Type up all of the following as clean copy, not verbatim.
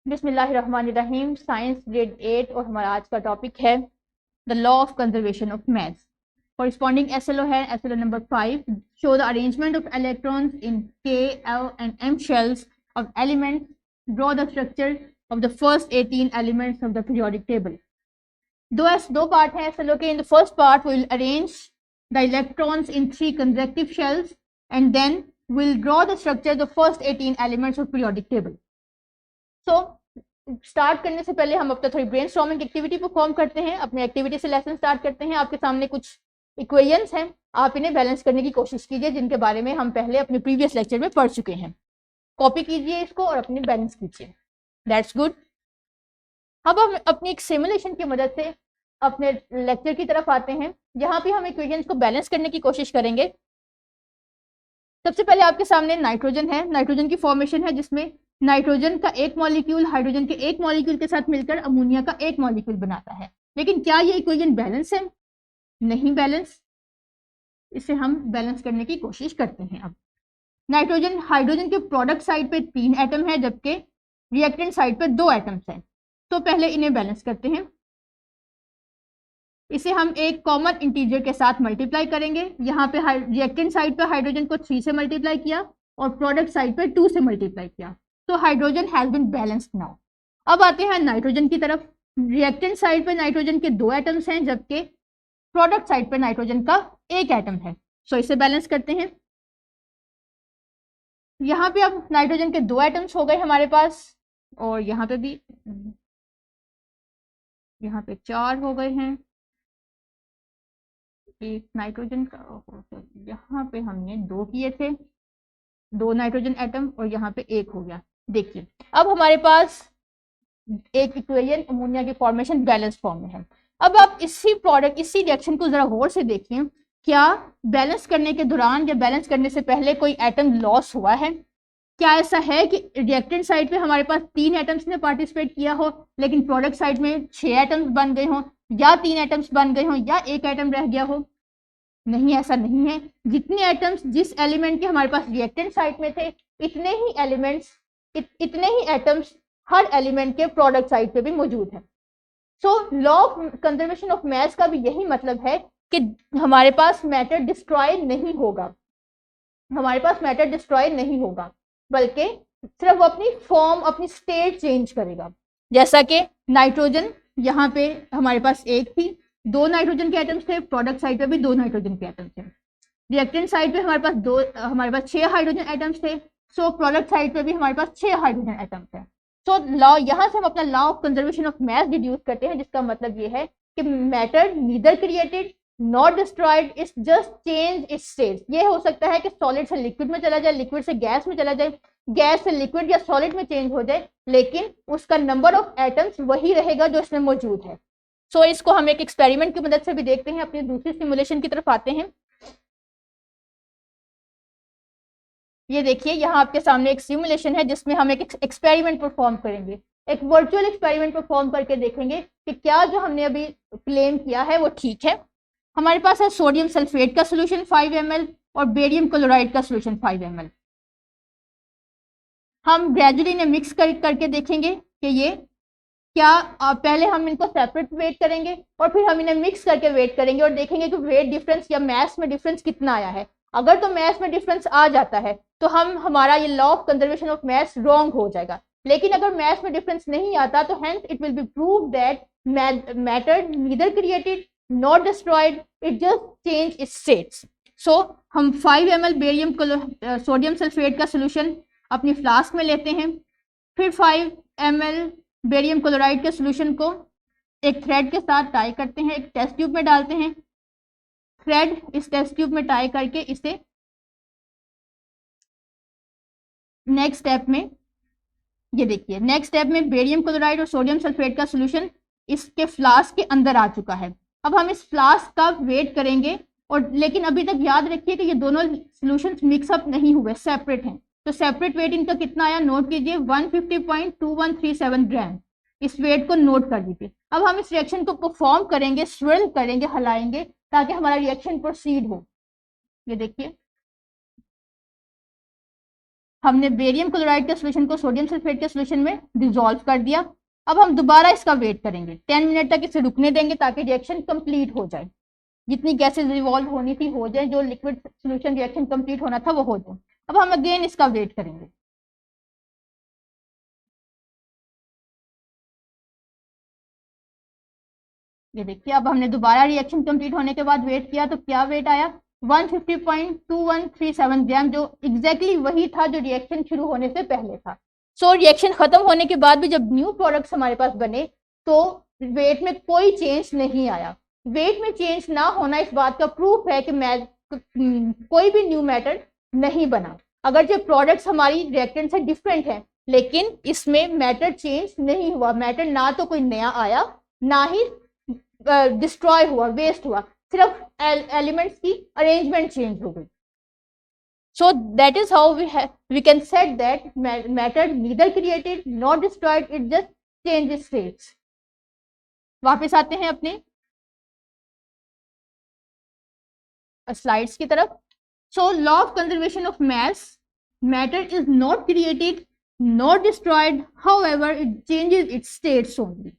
बिस्मिल्लाहिर्रहमानिर्रहीम। Science grade 8 और हमारा आज का टॉपिक है the law of conservation of mass. Corresponding SLO है SLO number 5। Show the arrangement of electrons in K, L and M shells of elements. Draw the structure of the first 18 elements of the periodic table. दो part हैं SLO के। In the first part will arrange the electrons in 3 consecutive shells and then we'll draw the structure of the first 18 elements of periodic table. So start करने से पहले हम अपना थोड़ी brainstorming activity perform करते हैं। अपने एक्टिविटी से लेसन स्टार्ट करते हैं। आपके सामने कुछ इक्वेशंस हैं, आप इन्हें बैलेंस करने की कोशिश कीजिए, जिनके बारे में हम पहले अपने प्रीवियस लेक्चर में पढ़ चुके हैं। कॉपी कीजिए इसको और अपने बैलेंस कीजिए। That's good. अब हम अपनी एक सिमुलेशन की मदद से अपने लेक्चर की तरफ आते हैं, जहां पे हम इक्वेशंस को बैलेंस करने की कोशिश करेंगे। सबसे पहले आपके सामने नाइट्रोजन है। नाइट्रोजन की फॉर्मेशन है जिसमें नाइट्रोजन का एक मॉलिक्यूल हाइड्रोजन के एक मॉलिक्यूल के साथ मिलकर अमोनिया का एक मॉलिक्यूल बनाता है। लेकिन क्या ये इक्वेशन बैलेंस है? नहीं बैलेंस। इसे हम बैलेंस करने की कोशिश करते हैं। अब नाइट्रोजन हाइड्रोजन के प्रोडक्ट साइड पे 3 एटम है, जबकि रिएक्टेंट साइड पे 2 एटम्स हैं। तो पहले इन्हें बैलेंस करते हैं। इसे हम एक कॉमन इंटीजर के साथ मल्टीप्लाई करेंगे। यहाँ पे रिएक्टेंट साइड पे हाइड्रोजन को 3 से मल्टीप्लाई किया और प्रोडक्ट साइड पे 2 से मल्टीप्लाई किया। तो hydrogen has been balanced now. अब आते हैं नाइट्रोजन की तरफ। रिएक्टेंट साइड पे नाइट्रोजन के 2 एटम्स हैं, जबकि प्रोडक्ट साइड पे नाइट्रोजन का 1 एटम है। सो इसे बैलेंस करते हैं। यहाँ पे अब नाइट्रोजन के 2 एटम्स हो गए हमारे पास, और यहाँ पे भी, यहाँ पे 4 हो गए हैं। एक नाइट्रोजन का, यहाँ पे हमने 2 किए थे, 2 नाइट्रोजन एटम, और यहाँ पे 1 हो गया। देखिए अब हमारे पास एक इक्वेशन अमोनिया की फॉर्मेशन बैलेंस फॉर्म में है। अब आप इसी रिएक्शन को जरा गौर से देखिए। क्या बैलेंस करने के दौरान या बैलेंस करने से पहले कोई एटम लॉस हुआ है? क्या ऐसा है कि रिएक्टेंट साइड पे हमारे पास 3 एटम्स ने पार्टिसिपेट किया हो, लेकिन प्रोडक्ट साइड में 6 एटम्स बन गए हों, या 3 एटम्स बन गए हों, या 1 एटम रह गया हो? नहीं, ऐसा नहीं है। जितने एटम्स जिस एलिमेंट के हमारे पास रिएक्टेंट साइड में थे, इतने ही एलिमेंट्स, इतने ही एटम्स हर एलिमेंट के प्रोडक्ट साइड पे भी मौजूद है। सो law of conservation of math का भी यही मतलब है कि हमारे पास मैटर डिस्ट्रॉय नहीं होगा, हमारे पास मैटर डिस्ट्रॉय नहीं होगा, बल्कि सिर्फ वो अपनी फॉर्म, अपनी स्टेट चेंज करेगा। जैसा कि नाइट्रोजन, यहाँ पे हमारे पास 1 थी, 2 नाइट्रोजन के एटम्स थे, प्रोडक्ट साइड पे भी 2 नाइट्रोजन के एटम्स थे। रिएक्टेंट साइड पे हमारे पास 6 हाइड्रोजन एटम्स थे। सो प्रोडक्ट साइड पे भी हमारे पास 6 हाइड्रोजन एटम्स हैं। सो लॉ, यहाँ से हम अपना law of conservation of math deduce करते हैं, जिसका मतलब ये है कि matter neither created not destroyed, it's just change it's state. ये हो सकता है कि सॉलिड से लिक्विड में चला जाए, लिक्विड से गैस में चला जाए, गैस से लिक्विड या सॉलिड में चेंज हो जाए, लेकिन उसका नंबर ऑफ एटम्स वही रहेगा जो इसमें मौजूद है। सो इसको हम एक एक्सपेरिमेंट की मदद से भी देखते हैं। अपनी दूसरी सिमुलेशन की तरफ आते हैं। ये देखिए, यहाँ आपके सामने एक सिमुलेशन है जिसमें हम एक एक्सपेरिमेंट परफॉर्म करेंगे। एक वर्चुअल एक्सपेरिमेंट परफॉर्म करके देखेंगे कि क्या जो हमने अभी क्लेम किया है वो ठीक है। हमारे पास है सोडियम सल्फेट का सोल्यूशन 5 ml और बेरियम क्लोराइड का सोल्यूशन 5 ml। हम ग्रेजुअली इन्हें मिक्स करके देखेंगे कि ये क्या, पहले हम इनको सेपरेट वेट करेंगे और फिर हम इन्हें मिक्स करके वेट करेंगे और देखेंगे कि वेट डिफरेंस या मैथ में डिफरेंस कितना आया है। अगर तो मैथ में डिफरेंस आ जाता है तो हमारा ये law of conservation of math wrong हो जाएगा। लेकिन अगर मैथ में डिफरेंस नहीं आता तो hence it will be prove that matter neither created not destroyed, it just change its states. So हम 5 ml बेरियम सोडियम सल्फेट का सोल्यूशन अपनी फ्लास्क में लेते हैं। फिर 5 ml बेरियम क्लोराइड के सोल्यूशन को एक थ्रेड के साथ टाई करते हैं, एक टेस्ट ट्यूब में डालते हैं। थ्रेड इस टेस्ट ट्यूब में टाई करके इसे नेक्स्ट स्टेप में, ये देखिए नेक्स्ट स्टेप में बेरियम क्लोराइड और सोडियम सल्फेट का सोल्यूशन इसके फ्लास्क के अंदर आ चुका है। अब हम इस फ्लास्क का वेट करेंगे, और लेकिन अभी तक याद रखिए कि ये दोनों सॉल्यूशंस मिक्सअप नहीं हुए, सेपरेट हैं। तो सेपरेट वेट इनका कितना आया, नोट कीजिए 150.2137 ग्राम। इस वेट को नोट कर दीजिए। अब हम इस रिएक्शन को परफॉर्म करेंगे, स्विर्ल करेंगे, हिलाएंगे, ताकि हमारा रिएक्शन प्रोसीड हो। ये देखिए हमने बेरियम क्लोराइड के सोल्यूशन को सोडियम सल्फेट के सोल्यूशन में डिसॉल्व कर दिया। अब हम दोबारा इसका वेट करेंगे, 10 मिनट तक इसे रुकने देंगे ताकि रिएक्शन कंप्लीट हो जाए, जितनी गैसेज रिवॉल्व होनी थी हो जाए, जो लिक्विड सोल्यूशन रिएक्शन कंप्लीट होना था वो हो जाए। अब हम अगेन इसका वेट करेंगे। ये देखिए, अब हमने दोबारा रिएक्शन कंप्लीट होने के बाद वेट किया तो क्या वेट आया, 150.2137 ग्राम, जो एग्जैक्टली वही था जो रिएक्शन शुरू होने से पहले था। सो रिएक्शन खत्म होने के बाद भी जब न्यू प्रोडक्ट्स हमारे पास बने तो वेट में कोई चेंज नहीं आया। वेट में चेंज ना होना इस बात का प्रूफ है कि कोई भी न्यू मैटर नहीं बना। अगर जो प्रोडक्ट्स हमारी रिएक्टेंट से डिफरेंट है लेकिन इसमें मैटर चेंज नहीं हुआ, मैटर ना तो कोई नया आया ना ही डिस्ट्रॉय हुआ, वेस्ट हुआ, सिर्फ एलिमेंट्स की अरेंजमेंट चेंज हो गई। So that is how we can set that matter neither created not destroyed, it just changes states. वापस आते हैं अपने स्लाइड्स की तरफ। So law of conservation of mass, matter is not created not destroyed, however it changes its states only.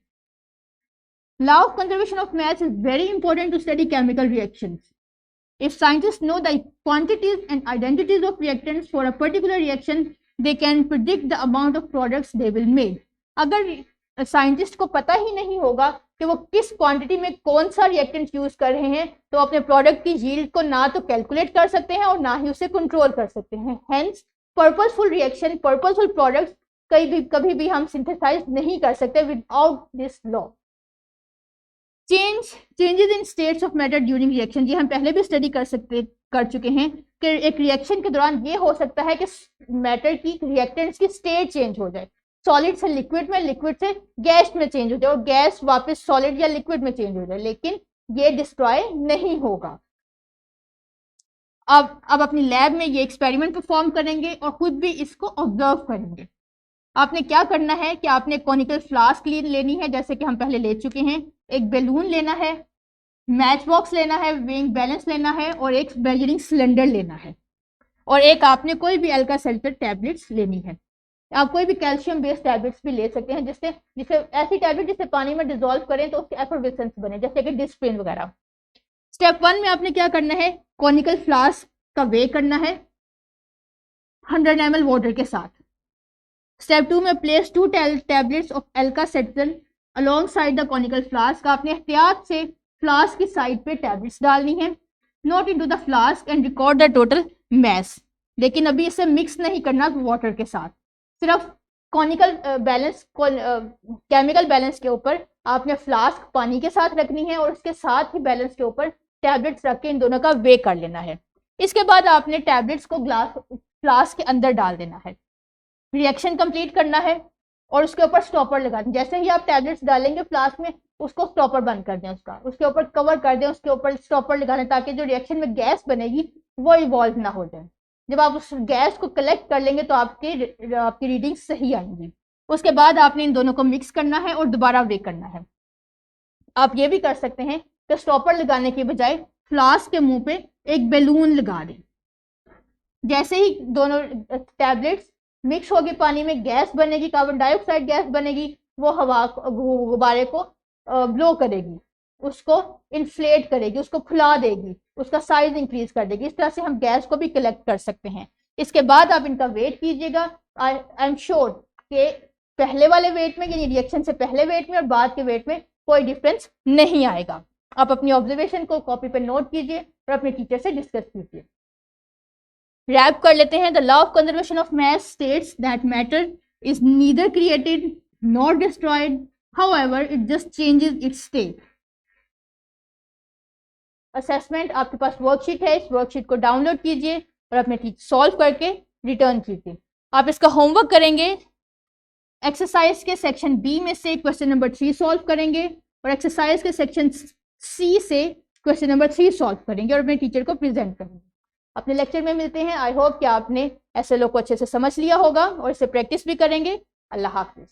Law of conservation of mass is very important to study chemical reactions. If scientists know the quantities and identities of reactants for a particular reaction, they can predict the amount of products they will make. अगर scientist को पता ही नहीं होगा कि वो किस quantity में कौन सा रिएक्टेंट यूज कर रहे हैं तो अपने प्रोडक्ट की यील्ड को ना तो कैलकुलेट कर सकते हैं और ना ही उसे कंट्रोल कर सकते हैं। Hence purposeful reaction, purposeful products कभी भी हम सिंथेसाइज नहीं कर सकते without this law. Changes in states of matter during reaction, ये हम पहले भी स्टडी कर चुके हैं कि एक रिएक्शन के दौरान ये हो सकता है कि मैटर की रिएक्टेंट्स की स्टेट चेंज हो जाए, सॉलिड से लिक्विड में, लिक्विड से गैस में चेंज हो जाए और गैस वापस सॉलिड या लिक्विड में चेंज हो जाए, लेकिन ये डिस्ट्रॉय नहीं होगा। अब अपनी लैब में ये एक्सपेरिमेंट परफॉर्म करेंगे और खुद भी इसको ऑब्जर्व करेंगे। आपने क्या करना है कि आपने कॉनिकल फ्लास्क लेनी है, जैसे कि हम पहले ले चुके हैं, एक बैलून लेना है, मैच बॉक्स लेना है, वेइंग बैलेंस लेना है और एक मेजरिंग सिलेंडर लेना है और एक आपने कोई भी अल्का सेल्टर टैबलेट्स लेनी है। आप कोई भी कैल्शियम बेस्ड टैबलेट्स भी ले सकते हैं जिससे ऐसी टैबलेट जिसे पानी में डिसॉल्व करें तो उसकी एफर्वेसेंस बने, जैसे कि डिस्प्रिन वगैरह। स्टेप 1 में आपने क्या करना है, कॉनिकल फ्लास्क का वे करना है 100 ml वाटर के साथ। स्टेप 2 में place 2 tablets of Alka shelter along side the conical flask. आपने एहतियात से फ्लास्क की साइड पे टैबलेट्स डालनी है, not into the flask and record the total mess. लेकिन अभी इसे मिक्स नहीं करना वाटर के साथ, सिर्फ कॉनिकल बैलेंस केमिकल बैलेंस के ऊपर आपने फ्लास्क पानी के साथ रखनी है और उसके साथ ही बैलेंस के ऊपर टैबलेट्स रख के इन दोनों का वे कर लेना है। इसके बाद आपने टैबलेट्स को फ्लास्क के अंदर डाल देना है, रिएक्शन कंप्लीट करना है और उसके ऊपर स्टॉपर लगा दें। जैसे ही आप टैबलेट्स डालेंगे फ्लास्क में उसको स्टॉपर बंद कर दें, उसके ऊपर कवर कर दें, उसके ऊपर स्टॉपर लगा दें ताकि जो रिएक्शन में गैस बनेगी वो इवॉल्व ना हो जाए। जब आप उस गैस को कलेक्ट कर लेंगे तो आपकी रीडिंग सही आएंगी। उसके बाद आपने इन दोनों को मिक्स करना है और दोबारा वे करना है। आप ये भी कर सकते हैं कि स्टॉपर लगाने के बजाय फ्लास्क के मुंह पे एक बैलून लगा दें। जैसे ही दोनों टैबलेट्स मिक्स होगी पानी में, गैस बनेगी, कार्बन डाइऑक्साइड गैस बनेगी, वो हवा गुब्बारे को ब्लो करेगी, उसको इन्फ्लेट करेगी, उसको फुला देगी, उसका साइज इंक्रीज कर देगी। इस तरह से हम गैस को भी कलेक्ट कर सकते हैं। इसके बाद आप इनका वेट कीजिएगा। आई एम श्योर कि पहले वाले वेट में यानी रिएक्शन से पहले वेट में और बाद के वेट में कोई डिफरेंस नहीं आएगा। आप अपनी ऑब्जर्वेशन को कॉपी पर नोट कीजिए और अपने टीचर से डिस्कस कीजिए। रैप कर लेते हैं। The law of conservation of mass states that matter is neither created not destroyed, however it just changes it's state. Assessment, आपके पास वर्कशीट है, इस वर्कशीट को डाउनलोड कीजिए और अपने सॉल्व करके रिटर्न कीजिए। आप इसका होमवर्क करेंगे, एक्सरसाइज के सेक्शन बी में से क्वेश्चन नंबर 3 सॉल्व करेंगे और एक्सरसाइज के सेक्शन सी से क्वेश्चन नंबर 3 सॉल्व करेंगे और अपने टीचर को प्रेजेंट करेंगे। अपने लेक्चर में मिलते हैं। आई होप कि आपने SLO को अच्छे से समझ लिया होगा और इसे प्रैक्टिस भी करेंगे। अल्लाह हाफिज।